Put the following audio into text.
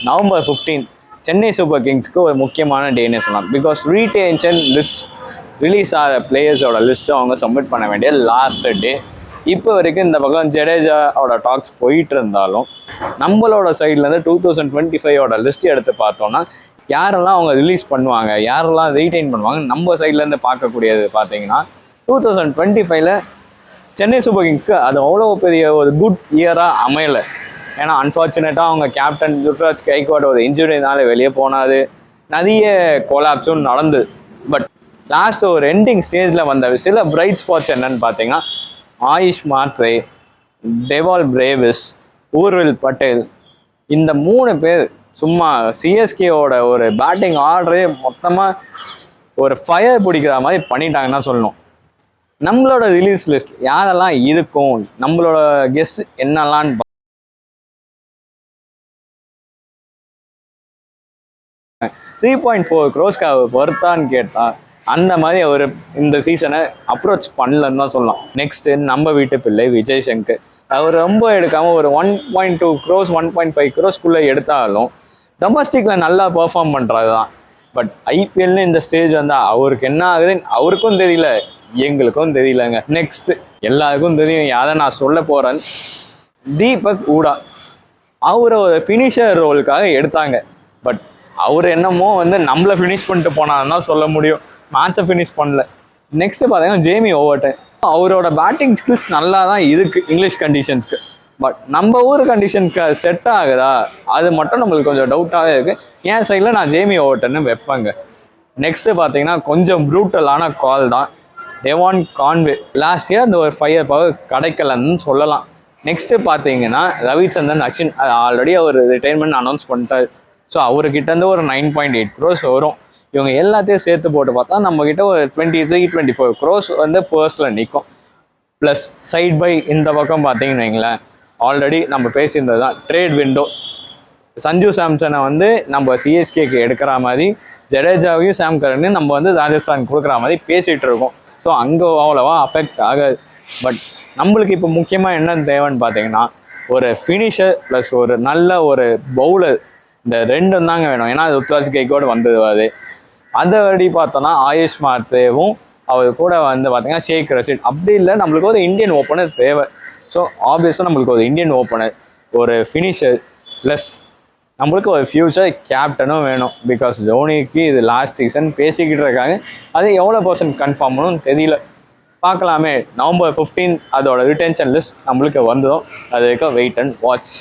November 15 Chennai super கிங்ஸ்க்கு ஒரு முக்கியமான டேன்னு சொல்லலாம். பிகாஸ் ரீடென்ஷன் லிஸ்ட் ரிலீஸ் ஆகிற பிளேயர்ஸோட லிஸ்ட்டை அவங்க சப்மிட் பண்ண வேண்டிய லாஸ்ட் டே. இப்போ வரைக்கும் இந்த பக்கம் ஜடேஜாவோட டாக்ஸ் போயிட்டு இருந்தாலும் நம்மளோட சைட்லேருந்து 2025 லிஸ்ட் எடுத்து பார்த்தோன்னா யாரெல்லாம் அவங்க ரிலீஸ் பண்ணுவாங்க, யாரெல்லாம் ரீடைன் பண்ணுவாங்க, நம்ம சைட்லேருந்து பார்க்கக்கூடியது பார்த்தீங்கன்னா 2025 சென்னை சூப்பர் கிங்ஸ்க்கு அது அவ்வளோ பெரிய ஒரு குட் இயராக அமையலை. ஏன்னா அன்ஃபார்ச்சுனேட்டாக அவங்க கேப்டன் ருத்ராஜ் கைக்வாட் ஒரு இன்ஜுரினால வெளியே போனாது, நிறைய கொலாப்ஸும் நடந்தது. பட் லாஸ்ட் ஒரு எண்டிங் ஸ்டேஜில் வந்த சில பிரைட் ஸ்பாட்ஸ் என்னன்னு பார்த்தீங்கன்னா ஆயுஷ் மாத்ரே, டெவால் பிரேவிஸ், ஊர்வில் பட்டேல், இந்த 3 பேர் சும்மா சிஎஸ்கேவோட ஒரு பேட்டிங் ஆர்டரே மொத்தமாக ஒரு ஃபயர் பிடிக்கிற மாதிரி பண்ணிட்டாங்கன்னா சொல்லணும். நம்மளோட ரிலீஸ் லிஸ்ட் யாரெல்லாம் இருக்கும், நம்மளோட கெஸ் என்னெல்லாம் 3.4 crores வருத்தான்னு கேட்டால் அந்த மாதிரி அவர் இந்த சீசனை அப்ரோச் பண்ணலன்னு தான் சொல்லலாம். நெக்ஸ்ட்டு நம்ம வீட்டு பிள்ளை விஜய் சங்கர், அவர் ரொம்ப எடுக்காமல் ஒரு 1.2 crores 1.5 crores எடுத்தாலும் டொமஸ்டிக்கில் நல்லா பெர்ஃபார்ம் பண்ணுறது தான். பட் ஐபிஎல்னு இந்த ஸ்டேஜ் வந்தால் அவருக்கு என்ன ஆகுதுன்னு அவருக்கும் தெரியல, எங்களுக்கும் தெரியலங்க. நெக்ஸ்ட் எல்லாருக்கும் தெரியும் யாரை நான் சொல்ல போகிறேன். தீபக் ஊடா அவரை ஒரு ஃபினிஷர் ரோலுக்காக எடுத்தாங்க. பட் அவர் என்னமோ நம்மளை ஃபினிஷ் பண்ணிட்டு போனான்னு தான் சொல்ல முடியும், மேட்சை ஃபினிஷ் பண்ணல. நெக்ஸ்ட் பார்த்தீங்கன்னா ஜேமி ஓவர்டன், அவரோட பேட்டிங் ஸ்கில்ஸ் நல்லா தான் இருக்குது இங்கிலீஷ் கண்டிஷன்ஸ்க்கு. பட் நம்ம ஊர் கண்டிஷன்ஸ்க்கு அது செட் ஆகுதா, அது மட்டும் நம்மளுக்கு கொஞ்சம் டவுட்டாகவே இருக்குது. என் சைடில் நான் ஜேமி ஓவர்டன்னு வைப்பேங்க. நெக்ஸ்ட்டு பார்த்தீங்கன்னா கொஞ்சம் ப்ரூட்டலான கால் தான் டெவான் கான்வே. லாஸ்ட் இயர் அந்த ஒரு 5 பவர் கிடைக்கலன்னு சொல்லலாம். நெக்ஸ்ட்டு பார்த்தீங்கன்னா ரவிச்சந்திரன் அஸ்வின், அது ஆல்ரெடி அவர் ரிட்டைர்மெண்ட் அனௌன்ஸ் பண்ணிட்டார். ஸோ அவர்கிட்ட ஒரு 9.8 crores வரும். இவங்க எல்லாத்தையும் சேர்த்து போட்டு பார்த்தா நம்மக்கிட்ட ஒரு 23-24 crores பர்ஸில் நிற்கும். ப்ளஸ் சைட் பை இந்த பக்கம் பார்த்தீங்கன்னு வைங்களேன், ஆல்ரெடி நம்ம பேசியிருந்தது தான் ட்ரேட் விண்டோ. சஞ்சு சாம்சனை நம்ம சிஎஸ்கேக்கு எடுக்கிற மாதிரி ஜடேஜாவையும் சாம் கரனையும் நம்ம ராஜஸ்தான் கொடுக்குற மாதிரி பேசிகிட்டு இருக்கோம். ஸோ அங்கே அவ்வளோவா அஃபெக்ட் ஆகாது. பட் நம்மளுக்கு இப்போ முக்கியமாக என்ன தேவைன்னு பார்த்தீங்கன்னா ஒரு ஃபினிஷர் ப்ளஸ் ஒரு நல்ல ஒரு பவுலர், இந்த ரெண்டும் தாங்க வேணும். ஏன்னா ருத்ராஜ் கைக்வாட் வந்தது அதை வழி பார்த்தோன்னா ஆயுஷ் மாத்ரேவும் அவர் கூட பார்த்தீங்கன்னா ஷேக் ரஷீத். அப்படி இல்லை, நம்மளுக்கு ஒரு இந்தியன் ஓப்பனர் தேவை. ஸோ ஆப்வியஸாக நம்மளுக்கு ஒரு இந்தியன் ஓப்பனர், ஒரு ஃபினிஷர், ப்ளஸ் நம்மளுக்கு ஒரு ஃபியூச்சர் கேப்டனும் வேணும். பிகாஸ் தோனிக்கு இது லாஸ்ட் சீசன் பேசிக்கிட்டு இருக்காங்க, அது எவ்வளோ % கன்ஃபார்ம்னு தெரியல. பார்க்கலாமே. நவம்பர் 15 அதோட ரிட்டென்ஷன் லிஸ்ட் நம்மளுக்கு வந்துடும். அது வரைக்கும் வெயிட் அண்ட் வாட்ச்.